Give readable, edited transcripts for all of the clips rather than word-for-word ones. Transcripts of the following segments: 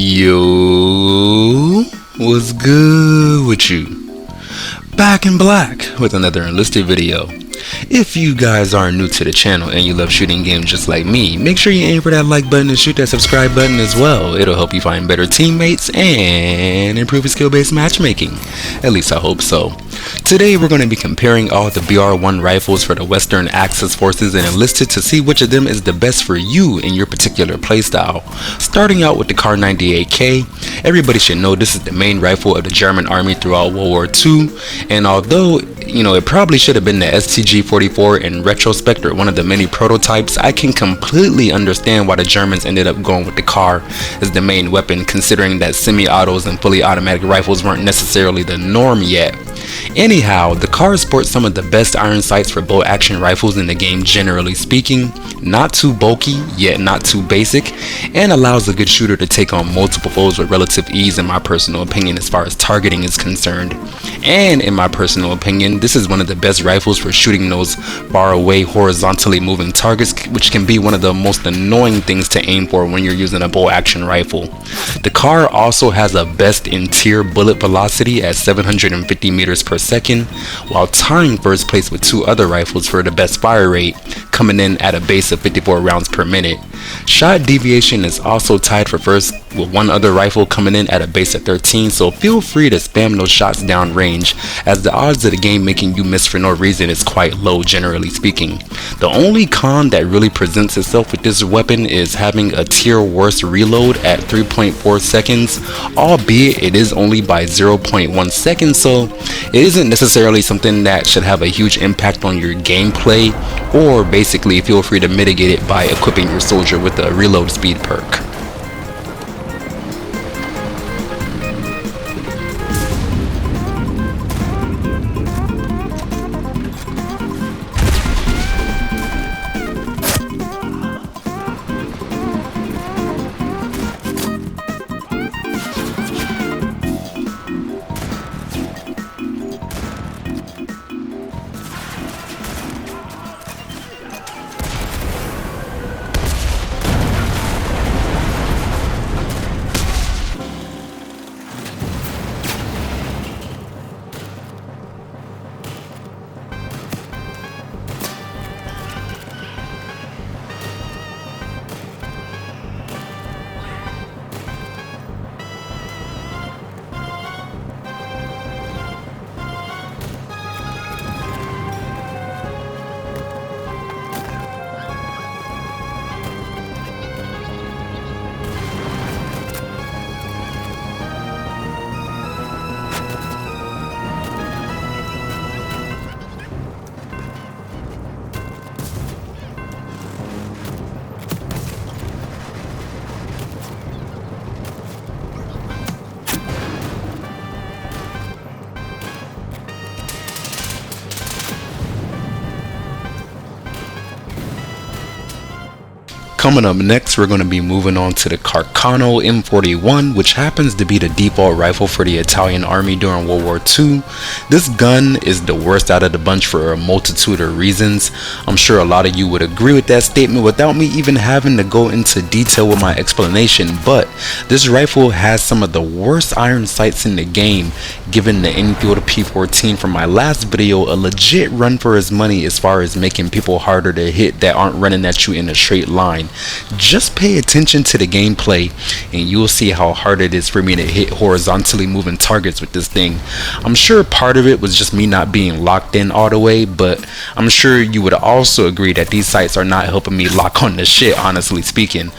Yo, what's good with you? Back in black with another Enlisted video. If you guys are new to the channel and you love shooting games just like me, make sure you aim for that like button and shoot that subscribe button as well. It'll help you find better teammates and improve your skill-based matchmaking. At least I hope so. Today we're going to be comparing all the BR1 rifles for the Western Axis forces and Enlisted to see which of them is the best for you in your particular playstyle. Starting out with the Car 98K, everybody should know this is the main rifle of the German army throughout World War II, and although it probably should have been the STG-44 in retrospect or one of the many prototypes, I can completely understand why the Germans ended up going with the Car as the main weapon, considering that semi-autos and fully automatic rifles weren't necessarily the norm yet. Anyhow, the Car sports some of the best iron sights for bolt action rifles in the game, generally speaking. Not too bulky, yet not too basic, and allows a good shooter to take on multiple foes with relative ease, in my personal opinion, as far as targeting is concerned. And in my personal opinion, this is one of the best rifles for shooting those far away horizontally moving targets, which can be one of the most annoying things to aim for when you're using a bolt action rifle. The Car also has a best in tier bullet velocity at 750 meters per second, while tying first place with two other rifles for the best fire rate, coming in at a base of 54 rounds per minute. Shot deviation is also tied for first with one other rifle coming in at a base of 13, so feel free to spam those shots down range, as the odds of the game making you miss for no reason is quite low, generally speaking. The only con that really presents itself with this weapon is having a tier worse reload at 3.4 seconds, albeit it is only by 0.1 seconds, so it isn't necessarily something that should have a huge impact on your gameplay, or basically feel free to mitigate it by equipping your soldier with a reload speed perk. Coming up next, we're going to be moving on to the Carcano M41, which happens to be the default rifle for the Italian army during World War II. This gun is the worst out of the bunch for a multitude of reasons. I'm sure a lot of you would agree with that statement without me even having to go into detail with my explanation, but this rifle has some of the worst iron sights in the game, giving the Enfield P14 from my last video a legit run for his money as far as making people harder to hit that aren't running at you in a straight line. Just pay attention to the gameplay and you'll see how hard it is for me to hit horizontally moving targets with this thing. I'm sure part of it was just me not being locked in all the way, but I'm sure you would also agree that these sights are not helping me lock on the shit, honestly speaking.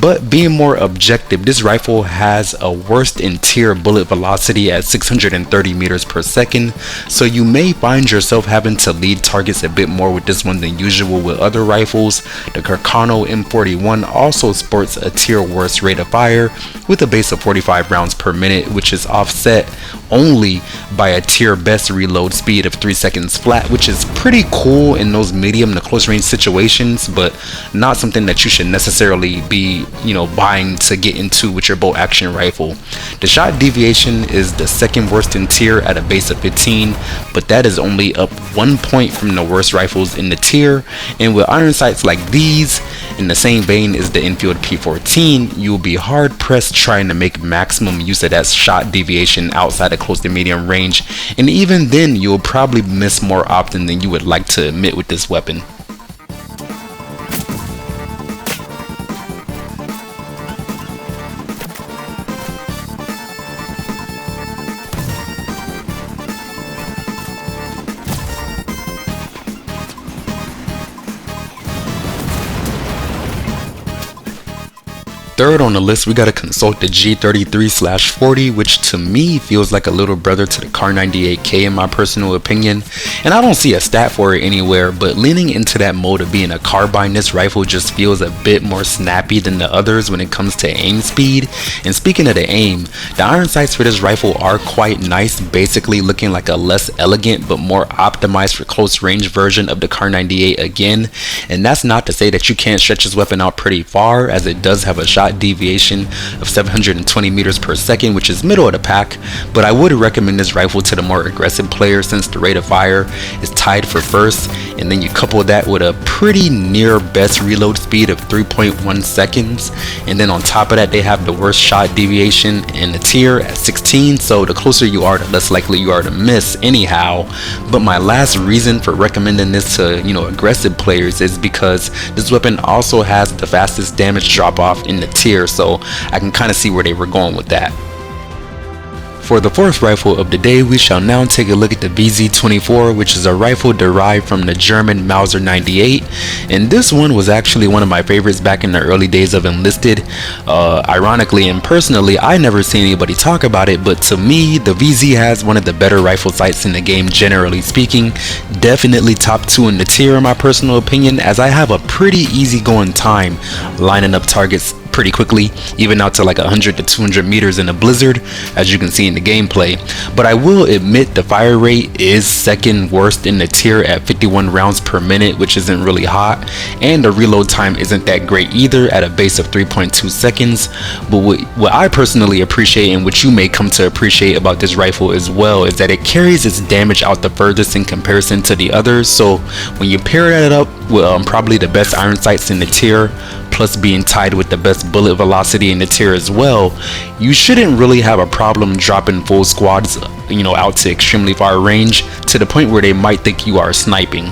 But being more objective, this rifle has a worst in tier bullet velocity at 630 meters per second, so you may find yourself having to lead targets a bit more with this one than usual with other rifles. The Carcano M41 also sports a tier worse rate of fire with a base of 45 rounds per minute, which is offset only by a tier best reload speed of 3 seconds flat, which is pretty cool in those medium to close range situations, but not something that you should necessarily be buying to get into with your bolt action rifle. The shot deviation is the second worst in tier at a base of 15, but that is only up 1 point from the worst rifles in the tier. And with iron sights like these, in the same vein as the Enfield P14, you will be hard pressed trying to make maximum use of that shot deviation outside of close to medium range, and even then you'll probably miss more often than you would like to admit with this weapon. Third on the list, we gotta consult the G33/40, which to me feels like a little brother to the Car 98K in my personal opinion. And I don't see a stat for it anywhere, but leaning into that mode of being a carbine, this rifle just feels a bit more snappy than the others when it comes to aim speed. And speaking of the aim, the iron sights for this rifle are quite nice, basically looking like a less elegant but more optimized for close range version of the Car 98 again. And that's not to say that you can't stretch this weapon out pretty far, as it does have a shot deviation of 720 meters per second, which is middle of the pack, but I would recommend this rifle to the more aggressive players since the rate of fire is tied for first, and then you couple that with a pretty near best reload speed of 3.1 seconds, and then on top of that they have the worst shot deviation in the tier at 16, so the closer you are, the less likely you are to miss anyhow. But my last reason for recommending this to, aggressive players is because this weapon also has the fastest damage drop off in the tier, so I can kind of see where they were going with that. For the fourth rifle of the day, we shall now take a look at the VZ24, which is a rifle derived from the German Mauser 98, and this one was actually one of my favorites back in the early days of Enlisted. Ironically and personally, I never seen anybody talk about it, but to me, the VZ has one of the better rifle sights in the game generally speaking. Definitely top 2 in the tier in my personal opinion, as I have a pretty easy going time lining up targets pretty quickly, even out to like 100 to 200 meters in a blizzard, as you can see in the gameplay. But I will admit the fire rate is second worst in the tier at 51 rounds per minute, which isn't really hot, and the reload time isn't that great either at a base of 3.2 seconds. But what I personally appreciate, and what you may come to appreciate about this rifle as well, is that it carries its damage out the furthest in comparison to the others. So when you pair that up with probably the best iron sights in the tier, plus being tied with the best bullet velocity in the tier as well, you shouldn't really have a problem dropping full squads, out to extremely far range, to the point where they might think you are sniping.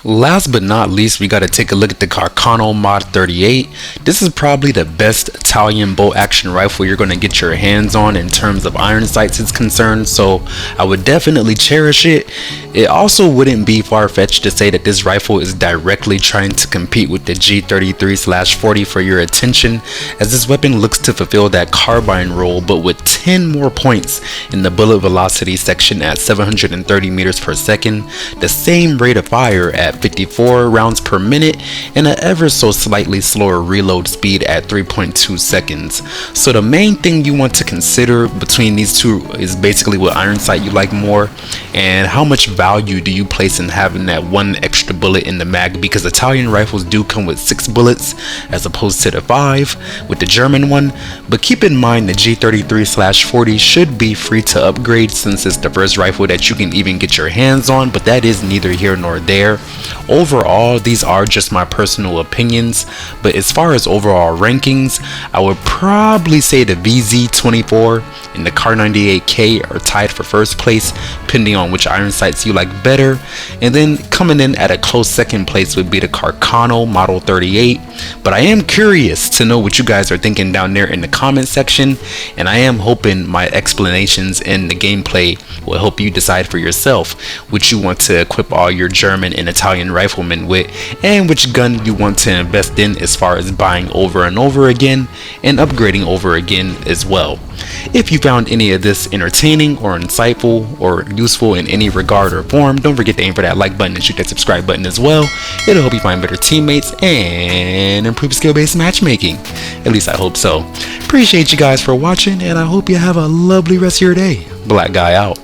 Last but not least, we gotta take a look at the Carcano Mod 38. This is probably the best Italian bolt action rifle you're gonna get your hands on in terms of iron sights is concerned, so I would definitely cherish it. It also wouldn't be far-fetched to say that this rifle is directly trying to compete with the G33/40 for your attention, as this weapon looks to fulfill that carbine role, but with 10 more points in the bullet velocity section at 730 meters per second, the same rate of fire at 54 rounds per minute, and an ever so slightly slower reload speed at 3.2 seconds. So the main thing you want to consider between these two is basically what iron sight you like more, and how much value do you place in having that one extra bullet in the mag, because Italian rifles do come with 6 bullets as opposed to the 5 with the German one. But keep in mind the G33/40 should be free to upgrade since it's the first rifle that you can even get your hands on, but that is neither here nor there. Overall, these are just my personal opinions, but as far as overall rankings, I would probably say the VZ24 and the Car 98K are tied for first place, depending on which iron sights you like better. And then coming in at a close second place would be the Carcano Model 38. But I am curious to know what you guys are thinking down there in the comment section, and I am hoping my explanations and the gameplay will help you decide for yourself which you want to equip all your German and Italian riflemen with, and which gun you want to invest in as far as buying over and over again and upgrading over again as well. If you found any of this entertaining or insightful or useful in any regard or form, don't forget to aim for that like button and shoot that subscribe button as well. It'll help you find better teammates and improve skill-based matchmaking. At least I hope so. Appreciate you guys for watching, and I hope you have a lovely rest of your day. Black Guy out.